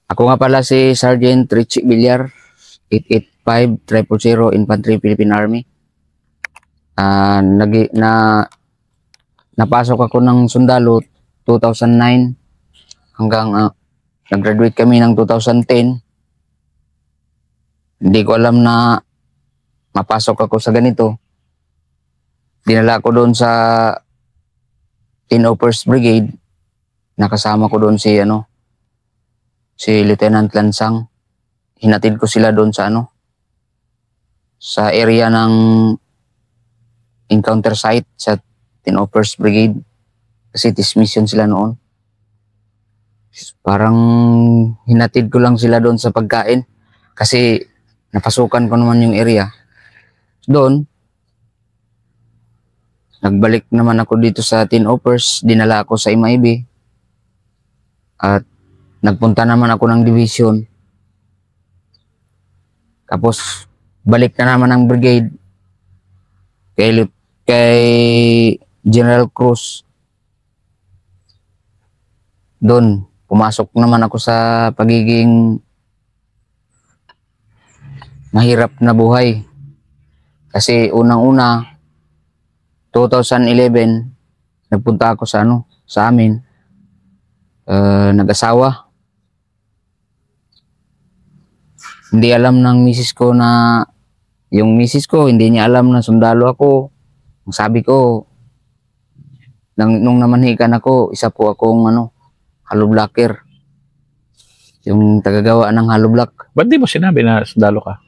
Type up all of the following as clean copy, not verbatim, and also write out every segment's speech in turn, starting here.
Ako nga pala si Sergeant Richie Villar, 885-000 Infantry Philippine Army. Napasok ako ng sundalo 2009 hanggang nag-graduate kami ng 2010. Hindi ko alam na mapasok ako sa ganito. Dinala ko doon sa 10th Brigade. Nakasama ko doon si Lieutenant Lansang. Hinatid ko sila doon sa sa area ng encounter site sa 10th Brigade. Kasi dismission sila noon. Parang hinatid ko lang sila doon sa pagkain. Kasi napasukan ko naman yung area. Doon, nagbalik naman ako dito sa 10th. Dinala ako sa MIB. At nagpunta naman ako ng division. Tapos, balik na naman ang brigade kay General Cruz. Doon, pumasok naman ako sa pagiging mahirap na buhay. Kasi unang-una, 2011, nagpunta ako sa amin. Nag-asawa. Hindi alam ng misis ko na, yung misis ko, hindi niya alam na sundalo ako. Ang sabi ko, nung namanhikan ako, isa po akong hollow blocker. Yung tagagawa ng hollow block. Ba't di mo sinabi na sundalo ka?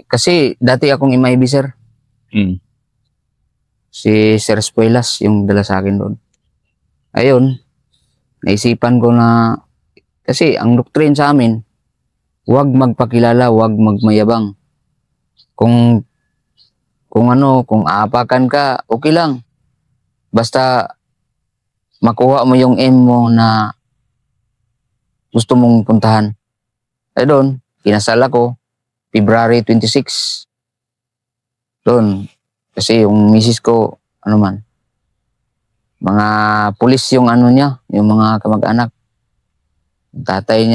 Kasi dati akong MIB, sir. Si Sir Espuelas, yung dala sa akin doon. Ayun, naisipan ko na, kasi ang doctrine sa amin, huwag magpakilala, huwag magmayabang. Kung aapakan ka, okay lang. Basta makuha mo yung aim mo na gusto mong puntahan. Ay doon, kinasal ako, February 26. Doon, kasi yung misis ko, mga pulis yung niya, yung mga kamag-anak. Yung tatay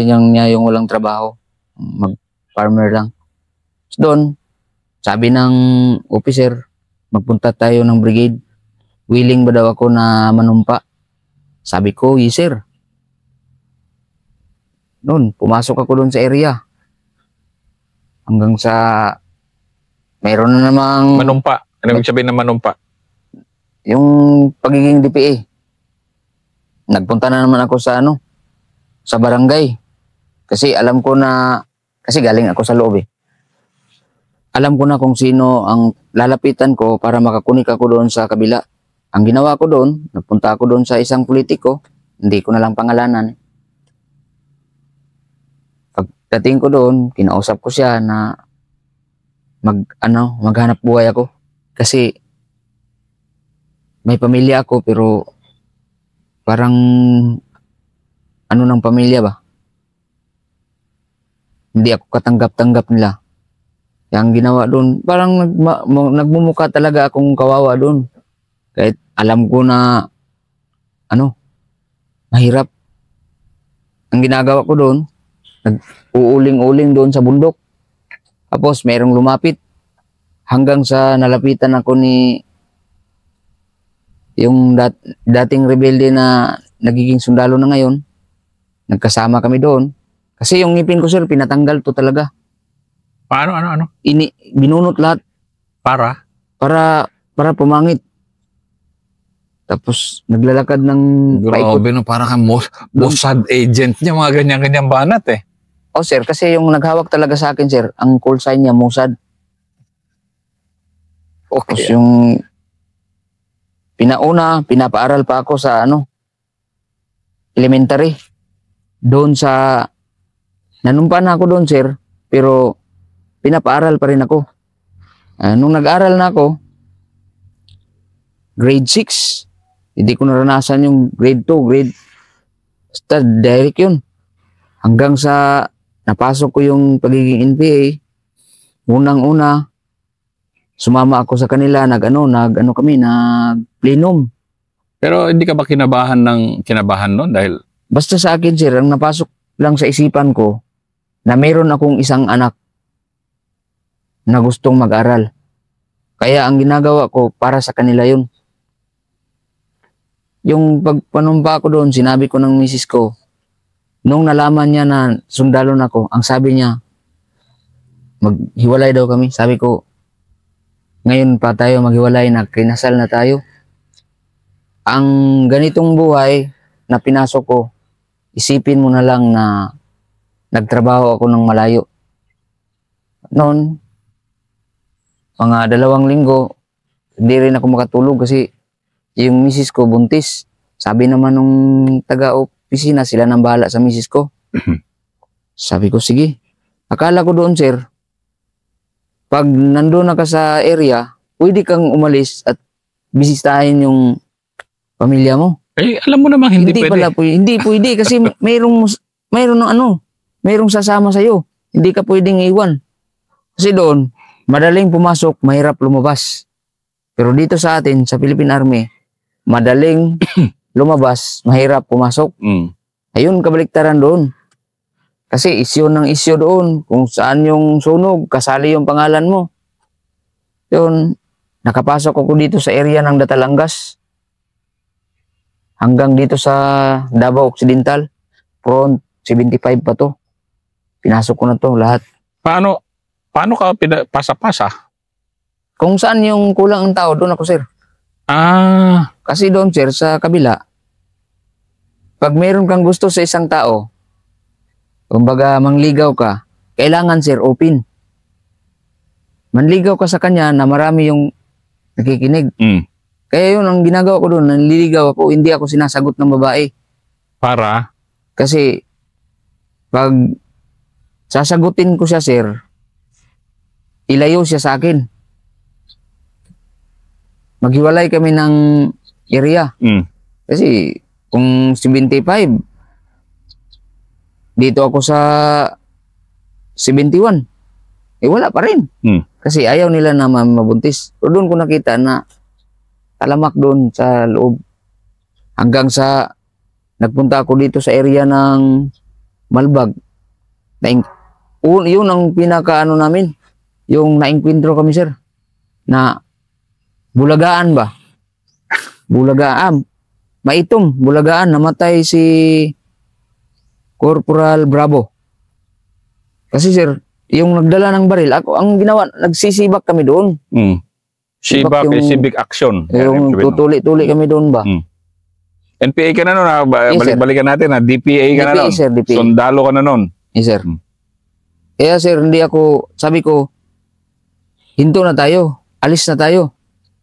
niya yung walang trabaho, mag-farmer lang. So doon, sabi ng officer, magpunta tayo ng brigade. Willing ba daw ako na manumpa? Sabi ko, yes sir. Noon, pumasok ako doon sa area. Hanggang sa mayroon na namang manumpa. Ano yung sabihin ng manumpa? Yung pagiging DPA. Nagpunta na naman ako sa sa barangay. Kasi alam ko na, kasi galing ako sa loob eh. Alam ko na kung sino ang lalapitan ko para makakunik ako doon sa kabila. Ang ginawa ko doon, nagpunta ako doon sa isang politiko, hindi ko na lang pangalanan. Pagdating ko doon, kinausap ko siya na maghanap buhay ako. Kasi may pamilya ako pero parang ng pamilya ba? Hindi ako katanggap-tanggap nila. Yang ginawa doon, parang nagmumukha talaga akong kawawa doon. Kahit alam ko na mahirap. Ang ginagawa ko doon, nag-uuling-uling doon sa bundok. Tapos mayroong lumapit hanggang sa nalapitan ako ni yung dating rebelde na nagiging sundalo na ngayon. Nagkasama kami doon. Kasi yung ngipin ko, sir, pinatanggal to talaga. Paano? Binunot lahat. Para pumangit. Tapos naglalakad ng paikot. Grabe, no, para kang Mossad agent niya, mga ganyan-ganyan banat eh. Oh, sir, kasi yung naghawak talaga sa akin, sir, ang call sign niya, Mossad. Okay. Tapos yung pinapaaral pa ako sa elementary. Doon sa, nanumpa na ako doon, sir, pero pinapaaral pa rin ako. Nung nag-aral na ako, grade 6, hindi ko naranasan yung grade 2, basta direct yun. Hanggang sa napasok ko yung pagiging NPA, unang-una, sumama ako sa kanila, nag-plenum. Pero hindi ka ba kinabahan noon dahil Basta sa akin, sir, ang napasok lang sa isipan ko na meron akong isang anak na gustong mag-aral. Kaya ang ginagawa ko para sa kanila yun. Yung pagpanumpa ko doon, sinabi ko ng misis ko, nung nalaman niya na sundalo na ako, ang sabi niya, maghiwalay daw kami. Sabi ko, ngayon pa tayo maghiwalay na kinasal na tayo. Ang ganitong buhay na pinasok ko, isipin mo na lang na nagtrabaho ako ng malayo. Noon, mga 2 linggo, hindi rin ako makatulog kasi yung misis ko buntis. Sabi naman nung taga-opisina, sila nang bahala sa misis ko. Sabi ko, sige. Akala ko doon, sir, pag nandun na ka sa area, pwede kang umalis at bisitahin yung pamilya mo. Eh, alam mo namang hindi pwede. Pala pwede. Hindi pwede kasi mayroong sasama sa'yo. Hindi ka pwedeng iwan. Kasi doon, madaling pumasok, mahirap lumabas. Pero dito sa atin, sa Philippine Army, madaling lumabas, mahirap pumasok. Ayun, kabaliktaran doon. Kasi isyo ng isyo doon. Kung saan yung sunog, kasali yung pangalan mo. Yun, nakapasok ako dito sa area ng Datalangas. Hanggang dito sa Davao Occidental. Front 75 pa to. Pinasok ko na to lahat. Paano ka pasa-pasa? Kung saan yung kulang ang tao, doon ako, sir. Kasi doon, sir, sa kabila, pag mayroon kang gusto sa isang tao, kumbaga mangligaw ka, kailangan, sir, open. Manligaw ka sa kanya na marami yung nakikinig. Kaya yun, ang ginagawa ko doon, nanliligaw ako, hindi ako sinasagot ng babae. Para? Kasi, pag sasagutin ko siya, sir, ilayo siya sa akin. Maghiwalay kami ng area. Kasi, kung 75, dito ako sa 71, eh wala pa rin. Kasi ayaw nila na mabuntis. Pero doon ko nakita na talamak doon sa loob. Hanggang sa nagpunta ako dito sa area ng Malbag. Yun ang pinakaano namin. Yung nainkwentro kami, sir. Na bulagaan ba? Bulagaan. Maitom, bulagaan. Namatay si Corporal Bravo. Kasi, sir, yung nagdala ng baril, ako, ang ginawa, nagsisibak kami doon. Sibak, civic action. Yung tutuli-tuli kami doon ba? NPA ka na nun, balik-balikan natin, DPA ka na nun. Sir, DPA. Sundalo ka na nun. Yes, sir. Kaya, sir, hindi ako, sabi ko, hinto na tayo, alis na tayo.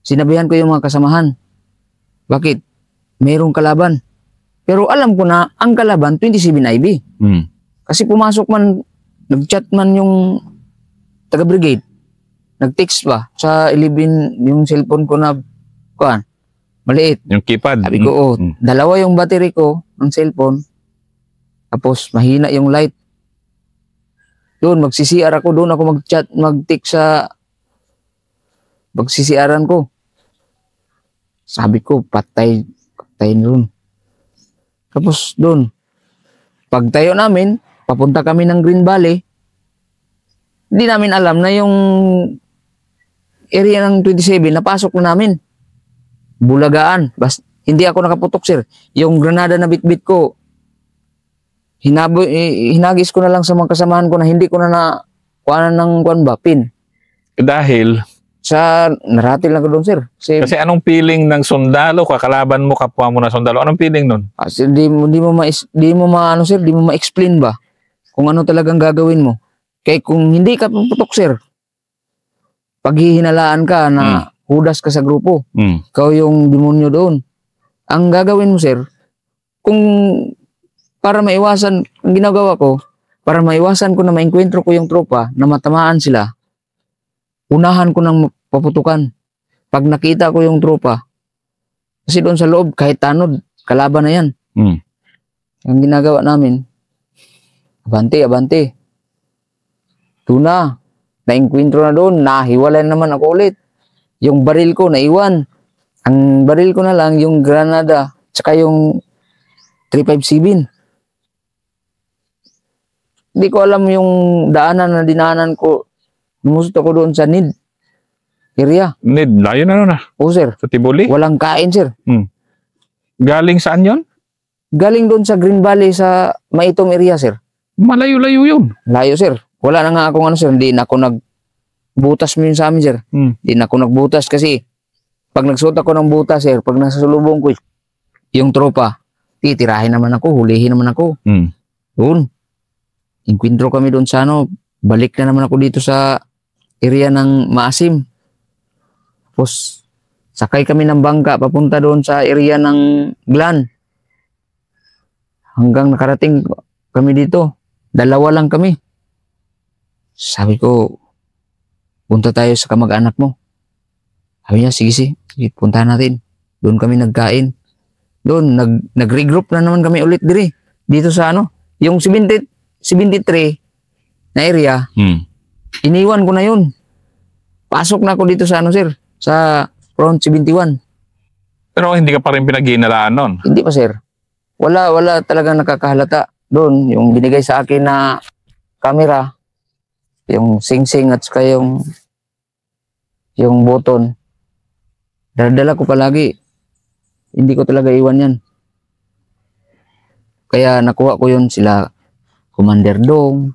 Sinabihan ko yung mga kasamahan. Bakit? Mayroong kalaban. Pero alam ko na, ang kalaban, 27 IB. Kasi pumasok man, nag-chat man yung taga-brigade. Nag-text pa sa 11, yung cellphone ko na, maliit. Yung keypad. Sabi ko, dalawa yung battery ko ng cellphone. Tapos, mahina yung light. Doon, mag-CCR ako. Doon ako mag-chat, mag-text sa mag-CCRan ko. Sabi ko, patay doon. Tapos, doon, pagtayo namin, papunta kami ng Green Valley, hindi namin alam na yung area ng 27, napasok na namin. Bulagaan. Hindi ako nakaputok, sir. Yung granada na bitbit ko, hinagis ko na lang sa mga kasamahan ko na hindi ko na kuhanan ng pin. Dahil? Naratil lang ko doon, sir. Kasi anong feeling ng sundalo, kakalaban mo, kapwa mo na sundalo, anong feeling nun? Di mo ma-explain ba kung ano talagang gagawin mo. Kaya kung hindi ka puputok, sir, paghihinalaan ka na hudas ka sa grupo, ikaw yung demonyo doon. Ang gagawin mo, sir, kung para maiwasan, ang ginagawa ko, para maiwasan ko na mainkwentro ko yung tropa na matamaan sila, unahan ko ng paputukan. Pag nakita ko yung tropa, kasi doon sa loob, kahit tanod, kalaban na yan. Ang ginagawa namin, abante. Tuna, nainkwentro na doon, nahiwalay naman ako ulit. Yung baril ko, naiwan. Ang baril ko na lang, yung granada, tsaka yung 357. Hindi ko alam yung daanan na dinaanan ko. Lumusot ako doon sa Nid area. Need, layo na nun ah. Oo, sir. Sa Tibuli. Walang kain, sir. Galing saan yon? Galing doon sa Green Valley sa Maitom area, sir. Malayo-layo yun. Layo, sir. Wala na nga akong ano, sir. Hindi na ako nagbutas mo yun sa amin, sir. Hindi na ako nagbutas kasi pag nagsuot ako ng butas, sir, pag nasa sulubong ko yung tropa, titirahin naman ako, hulihin naman ako. Doon. Inkwentro kami doon sa ano, balik na naman ako dito sa area ng Maasim. Tapos, sakay kami ng bangka papunta doon sa area ng Glan. Hanggang nakarating kami dito. 2 lang kami. Sabi ko, punta tayo sa kamag-anak mo. Sabi niya, sige, punta natin. Doon kami nagkain. Doon, nag-regroup na naman kami ulit dito sa ano, yung 73 na area, iniwan ko na yun. Pasok na ako dito sa ano, sir, sa front 71. Pero hindi ka pa rin pinaghihinalaan nun. Hindi pa, sir. Wala talagang nakakahalata. Doon, yung binigay sa akin na camera, yung sing-sing at saka yung button, dala ko palagi. Hindi ko talaga iwan yan. Kaya nakuha ko yun sila Commander Dong.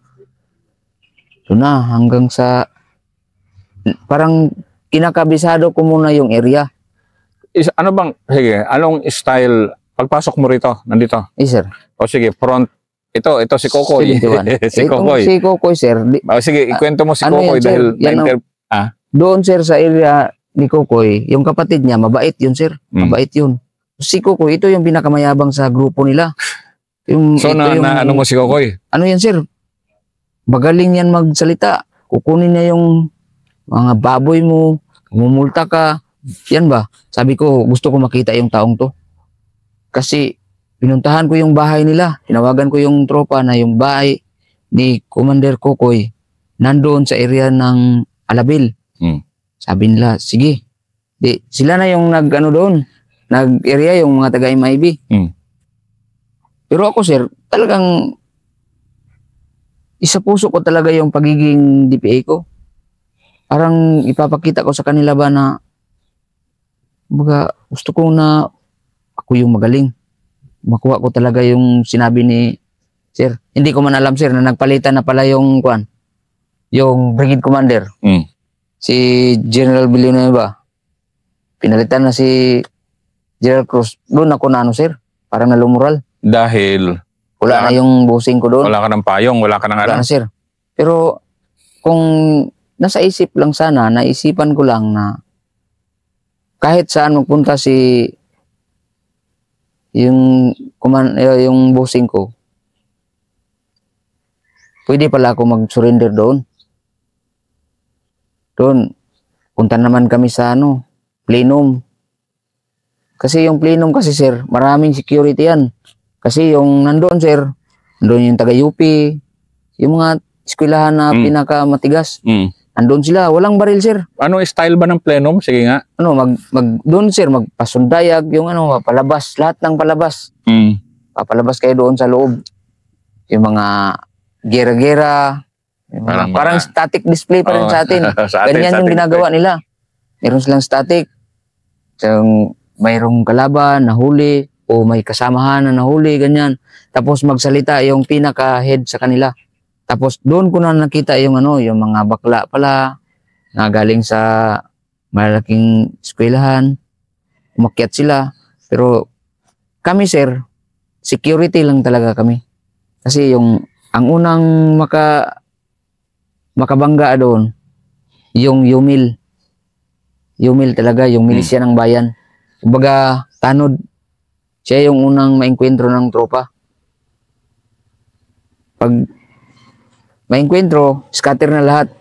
So na, hanggang sa parang kinakabisado ko muna yung area. Ano bang, sige, anong style, pagpasok mo rito, nandito? Sir. O sige, front, ito si Kokoy. 71. Si Kokoy. Si Kokoy, sir. O sige, ikwento mo si ano Kokoy yan, sir? dahil Doon, sir, sa area ni Kokoy, yung kapatid niya, mabait yun, sir. Mabait yun. Si Kokoy, ito yung pinakamayabang sa grupo nila. So ano mo si Kokoy? Ano yan, sir? Magaling yan magsalita. Kukunin niya yung mga baboy mo, mumulta ka. Yan ba? Sabi ko, gusto ko makita yung taong to. Kasi pinuntahan ko yung bahay nila. Tinawagan ko yung tropa na yung bahay ni Commander Kokoy nandoon sa area ng Alabil. Sabi nila, sige. Sila na yung nag-ano doon. Nag-area yung mga taga-MIB. Pero ako, sir, talagang isa puso ko talaga yung pagiging DPA ko. Parang ipapakita ko sa kanila ba na gusto ko na ako yung magaling. Makuha ko talaga yung sinabi ni sir. Hindi ko man alam, sir, na nagpalitan na pala yung yung Brigade Commander. Si General Villanueva. Pinalitan na si General Cruz. Doon ako na sir. Parang nalumural. Dahil wala na yung busing ko doon. Wala ka ng payong, wala ka ng Wala na, sir. Pero kung nasa isip lang sana, naisipan ko lang na kahit saan magpunta yung busing ko, pwede pala ako mag-surrender doon. Doon, punta naman kami sa plenum. Kasi yung plenum kasi, sir, maraming security yan. Kasi yung nandoon, sir, nandoon yung taga-UP, yung mga eskwelahan na pinakamatigas. Nandoon sila, walang baril, sir. Ano style ba ng plenum? Sige nga. Doon, sir, magpasundayag, yung palabas, lahat ng palabas. Papalabas kayo doon sa loob. Yung mga gera-gera, parang static display pa rin sa atin. Ganyan yung ginagawa nila. Meron silang static. So, mayroong kalaban, nahuli, o may kasamahan na nahuli, ganyan. Tapos magsalita yung pinaka-head sa kanila. Tapos doon ko na nakita yung yung mga bakla pala na galing sa malaking eskwelahan. Umakyat sila. Pero kami, sir, security lang talaga kami. Kasi ang unang makabangga doon, yung Yumil. Yumil talaga, yung milisya ng bayan. Kumbaga, tanod. Siya yung unang maengkwentro ng tropa. Pag maengkwentro, scatter na lahat.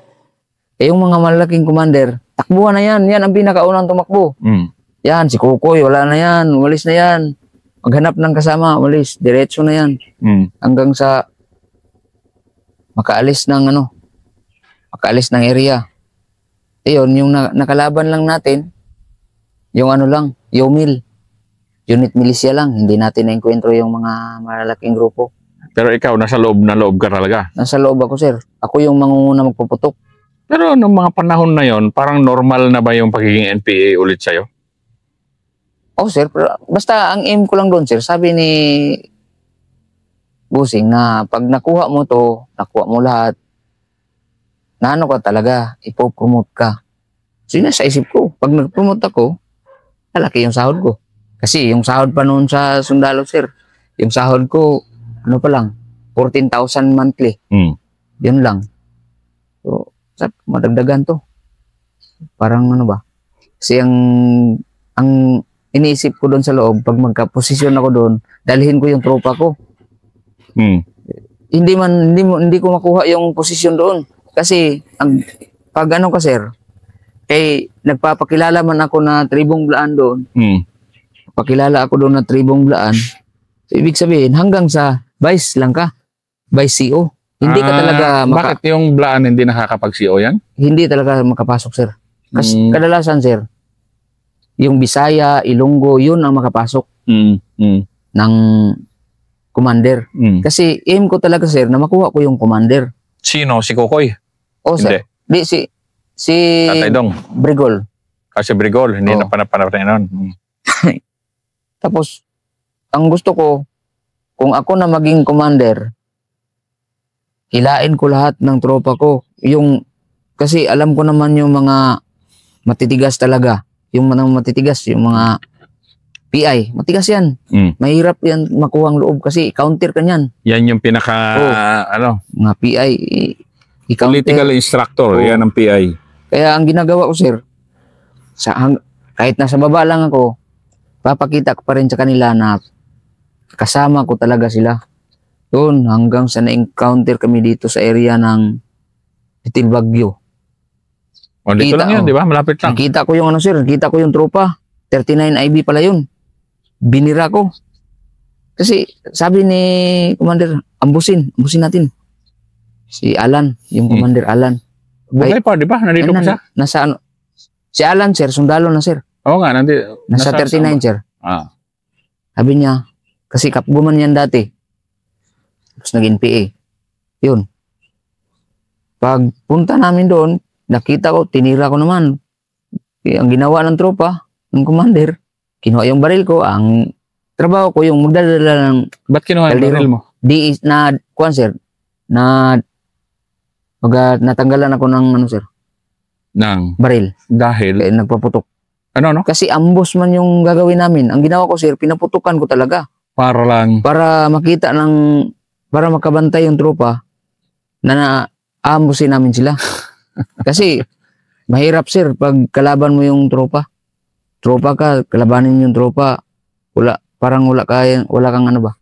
Yung mga malaking commander, takbuhan na yan. Yan ang pinakaunang tumakbo. Yan, si Kokoy, wala na yan. Umalis na yan. Maghanap ng kasama, umalis. Diretso na yan. Hanggang sa makaalis ng area. Ayun, yung nakalaban lang natin, yung Yumil. Unit militia lang, hindi natin na-enkwentro yung mga malalaking grupo. Pero ikaw, nasa loob na loob ka talaga. Nasa loob ako, sir. Ako yung mangunguna magpuputok. Pero nung mga panahon na yon, parang normal na ba yung pagiging NPA ulit sa'yo? Oh, sir, pero basta ang aim ko lang doon, sir, sabi ni Busing na pag nakuha mo to, nakuha mo lahat, na ano ka talaga, ipopromote ka. So yun na sa isip ko, pag nag-promote ako, malaki yung sahod ko. Kasi yung sahod pa noon sa sundalo, sir, yung sahod ko, ano pa lang, 14,000 monthly. Yun lang. So, sabi ko, madagdagan to. Parang ano ba? Kasi ang iniisip ko doon sa loob, pag magka-posisyon ako doon, dalhin ko yung tropa ko. Hindi ko makuha yung posisyon doon. Kasi, pag ano ka, sir, nagpapakilala man ako na tribong Blaan doon. Pakilala ako doon na tribong Blaan. So, ibig sabihin, hanggang sa vice lang ka. Vice CO. Hindi ka talaga bakit yung Blaan hindi nakakapag-CO yan? Hindi talaga makapasok, sir. Kasi kadalasan, sir, yung Bisaya, Ilonggo, yun ang makapasok ng commander. Kasi aim ko talaga, sir, na makuha ko yung commander. Sino? Si Kokoy? Oh, sir. Di, si Tatay Dong? Brigol. Kasi Brigol, hindi na panapanap nun. Tapos, ang gusto ko, kung ako na maging commander, hilain ko lahat ng tropa ko. Kasi alam ko naman yung mga matitigas talaga. Yung mga matitigas, yung mga PI, matigas yan. Mahirap yan makuha ang loob kasi counter ka niyan. Yan yung pinaka, mga PI, i-counter. Political instructor, yan ang PI. Kaya ang ginagawa ko, sir, kahit nasa baba lang ako, papakita ko pa rin sa kanila na kasama ko talaga sila. Doon, hanggang sa na-encounter kami dito sa area ng Itil Bagyo. O, dito lang yan, di ba? Malapit lang. Nakita ko yung nakita ko yung tropa. 39 IB pala yun. Binira ko. Kasi sabi ni Commander, ambusin natin. Si Alan, yung Commander Alan. Bukay pa, di ba? Nandito pa siya? Nasa ano? Si Alan, sir, sundalo na, sir. Oo nga, nandito. Nasa 39, sir. Sabi niya, kasi kapguman yan dati. Tapos nag-NPA. Yun. Pag punta namin doon, nakita ko, tinira ko naman. Ang ginawa ng tropa, ng commander, kinuha yung baril ko, ang trabaho ko, yung magdadala ng ba't kinuha yung baril mo? Sir, natanggalan ako ng, sir? Ng? Baril. Dahil? Kaya nagpaputok. Ano? Kasi ambush man yung gagawin namin. Ang ginawa ko, sir, pinaputukan ko talaga. Para makita para makabantay yung tropa na aambusin namin sila. Kasi, mahirap, sir, pag kalaban mo yung tropa. Tropa ka, kalabanin yung tropa. Parang wala kang ano ba?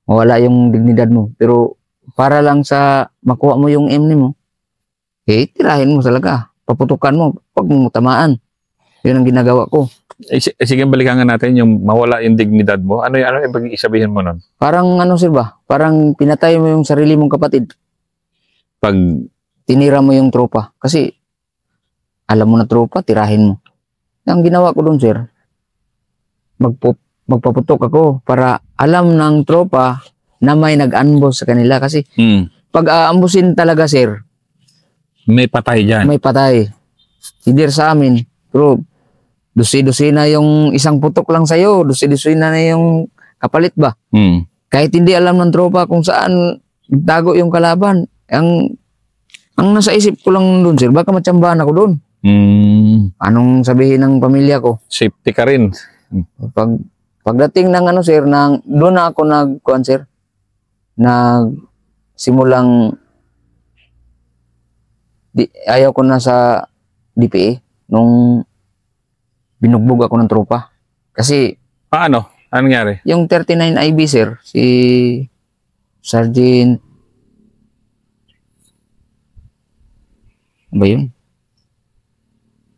Wala yung dignidad mo. Pero, para lang sa makuha mo yung aim mo, tirahin mo talaga. Paputukan mo, pag mo tamaan. Yun ang ginagawa ko. Sige, balikan nga natin yung mawala yung dignidad mo. Ano yung pag-isabihin mo nun? Parang sir ba? Parang pinatay mo yung sarili mong kapatid. Pag tinira mo yung tropa. Kasi, alam mo na tropa, tirahin mo. Ang ginawa ko doon, sir, magpaputok ako para alam ng tropa na may nag-ambush sa kanila. Kasi, pag aambusin talaga, sir, may patay dyan. May patay. Hidir sa amin. Pero, dusi-dusi na yung isang putok lang sa'yo. Dusi-dusi na yung kapalit ba? Kahit hindi alam ng tropa kung saan tago yung kalaban. Ang nasa isip ko lang doon, sir, baka matsambahan ako doon. Anong sabihin ng pamilya ko? Safety ka rin. Pagdating ng sir, doon na ako sir, simulang ayaw ko na sa DPA nung binugbog ako ng tropa. Kasi paano? Anong nangyari? Yung 39 IB, sir, si Sergeant ba yun?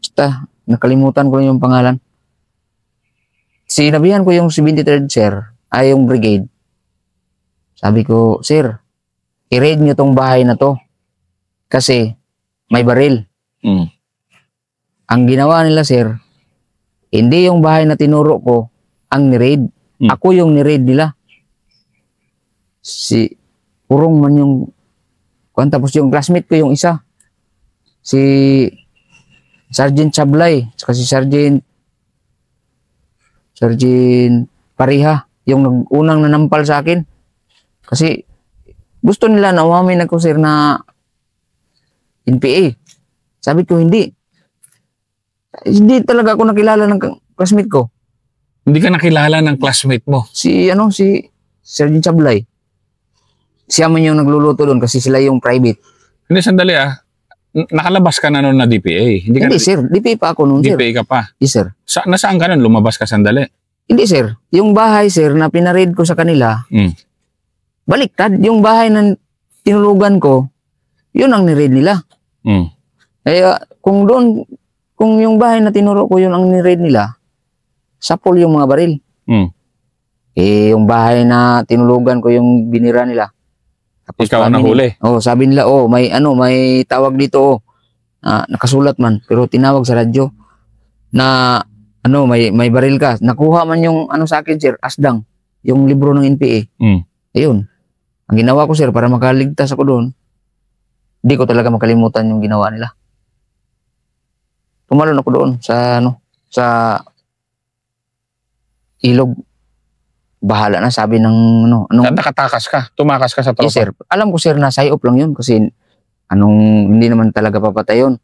Basta, nakalimutan ko yung pangalan. Sinabihan ko yung 73rd, sir, yung brigade. Sabi ko, sir, i-raid nyo tong bahay na to. Kasi, may baril. Ang ginawa nila, sir, hindi yung bahay na tinuro ko ang ni-raid. Ako yung ni-raid nila. Si Purong man yung kuan, tapos yung classmate ko yung isa. Si Sergeant Sablay, saka si Sergeant Pariha, yung unang nanampal sa akin. Kasi gusto nila na umamin ako sir na NPA. Sabi ko hindi. Hindi talaga ako nakilala ng classmate ko. Hindi ka nakilala ng classmate mo. Si Sergeant Sablay. Siya man yung nagluluto doon kasi sila yung private. Hindi, sandali Nakalabas ka na noon na DPA. Hindi sir, DPA pa ako noon sir. DPA ka pa. Yes sir. Nasaan ka nun? Lumabas ka sandali. Hindi sir, yung bahay sir na pinaread ko sa kanila, baliktad. Yung bahay na tinulugan ko, yun ang niread nila. Kaya kung yung bahay na tinuro ko, yun ang niread nila, sapol yung mga baril. Yung bahay na tinulugan ko, yung binira nila. Tapos ikaw ang nahuli. Sabi nila, may tawag dito, nakasulat man, pero tinawag sa radyo na may baril ka. Nakuha man yung sa akin sir, asdang, yung libro ng NPA. Ayun. Ang ginawa ko sir para makaligtas ako doon, hindi ko talaga makalimutan yung ginawa nila. Tumalon ako doon sa ilog. Bahala na, sabi ng Nakatakas ka? Tumakas ka sa tropa? Yes sir. Alam ko sir na psyop lang yun kasi hindi naman talaga papatay yun.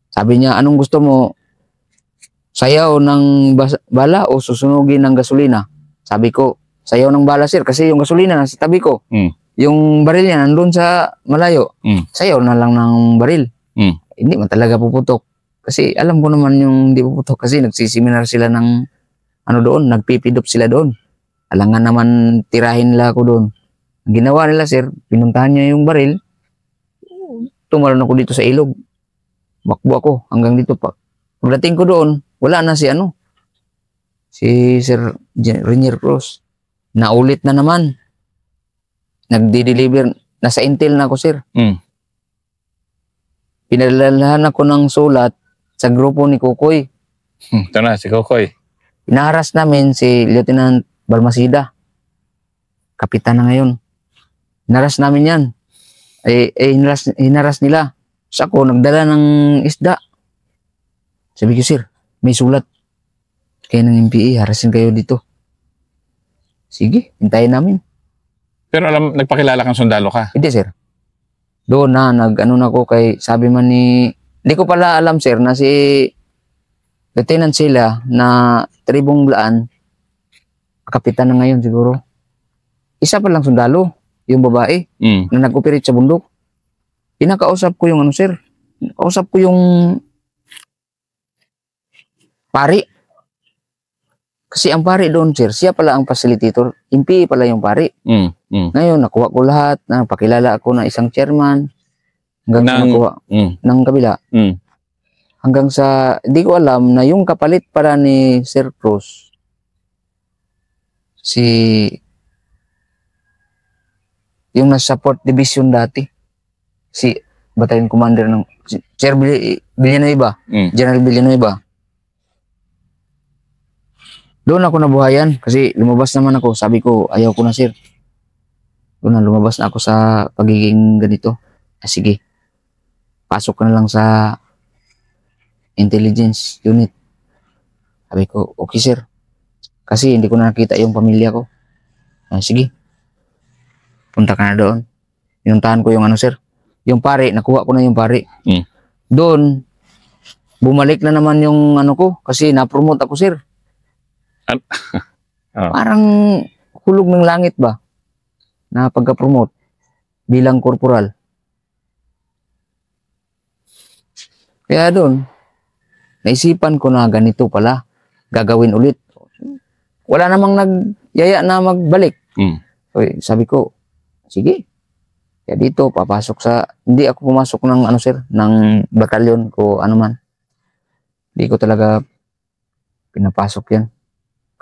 Sabi niya, anong gusto mo? Sayaw ng bala o susunugin ng gasolina? Sabi ko, sayaw ng bala sir kasi yung gasolina nasa tabi ko. Yung baril niya nandun sa malayo. Sayaw na lang ng baril. Hindi man talaga puputok. Kasi alam ko naman yung hindi puputok kasi nagsiseminar sila ng doon, nagpipidop sila doon. Alangan naman tirahin nila ako doon. Ang ginawa nila sir, pinuntahan niya yung baril. Tumalon ako dito sa ilog. Bakbo ako hanggang dito pa. Pagdating ko doon, wala na si Sir Rainier Cruz. Naulit na naman. Nagdi-deliver. Nasa Intel na ako sir. Pinadalahan ako ng sulat sa grupo ni Kukoy. Ito na, si Kukoy. Inaharas namin si Lieutenant Balmasida. Kapitan na ngayon. Hinaras namin yan. Hinaras nila. So ako, nagdala ng isda. Sabi ko, sir, may sulat. Kaya ng MPA, harasin kayo dito. Sige, hintayin namin. Pero nagpakilala kang sundalo ka? Hindi, sir. Doon na, na ako kay, sabi man hindi ko pala alam, sir, na si Lieutenant sila na Tribong Blaan, kapitan na ngayon siguro. Isa pa lang sundalo, yung babae, na nag-operate sa bundok. Pinakausap ko yung sir. Kausap ko yung pari. Kasi ang pari doon, sir, siya pala ang facilitator. MPA pala yung pari. Ngayon, nakuha ko lahat. Pakilala ako na isang chairman. Hanggang sa nakuha ng kabila. Hanggang sa, di ko alam na yung kapalit para ni Sir Cruz, yung nasa support division dati, si Battalion Commander ng Sir Villanueva, General Villanueva. Doon ako nabuhayan kasi lumabas naman ako. Sabi ko, ayaw ko na sir. Doon na lumabas na ako sa pagiging ganito. Sige, pasok ka na lang sa intelligence unit. Sabi ko, okay sir. Kasi hindi ko na nakita yung pamilya ko. Sige, punta ka na doon. Pinuntahan ko yung sir. Yung pare, nakuha ko na yung pare. Doon, bumalik na naman yung ko kasi na-promote ako sir. Parang hulog ng langit ba na pagka-promote bilang korporal. Kaya doon, naisipan ko na ganito pala, gagawin ulit. Wala namang nagyaya na magbalik. So, sabi ko, sige. Kaya dito, papasok hindi ako pumasok ng sir, ng batalyon ko man. Hindi ko talaga pinapasok yan.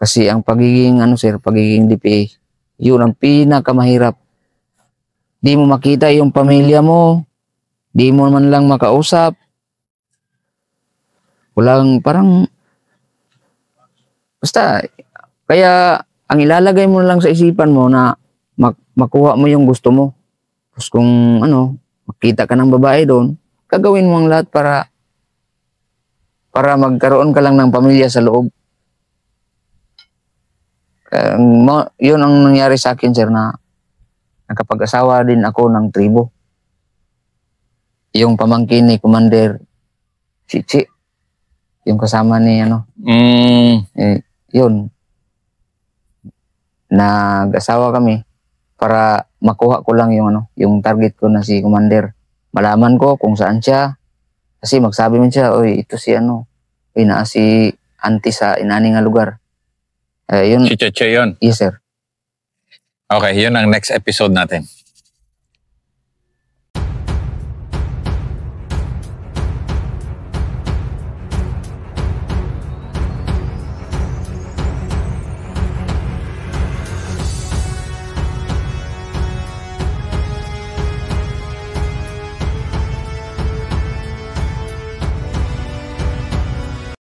Kasi ang pagiging sir, pagiging DPA, yun ang pinakamahirap. Di mo makita yung pamilya mo, di mo man lang makausap. Walang parang, basta, kaya ang ilalagay mo lang sa isipan mo na makuha mo yung gusto mo. Tapos kung makita ka ng babae doon, gagawin mo ang lahat para magkaroon ka lang ng pamilya sa loob. Yun ang nangyari sa akin, sir, na nakapag-asawa din ako ng tribo. Yung pamangkin ni Commander Chichi, yung kasama ni yun, nag-asawa kami para makuha ko lang yung target ko na si Commander. Malaman ko kung saan siya. Kasi magsabi man siya, oy, ito si si auntie sa inani nga lugar. Yun. Si Cheche yun. Yes, sir. Okay, yun ang next episode natin.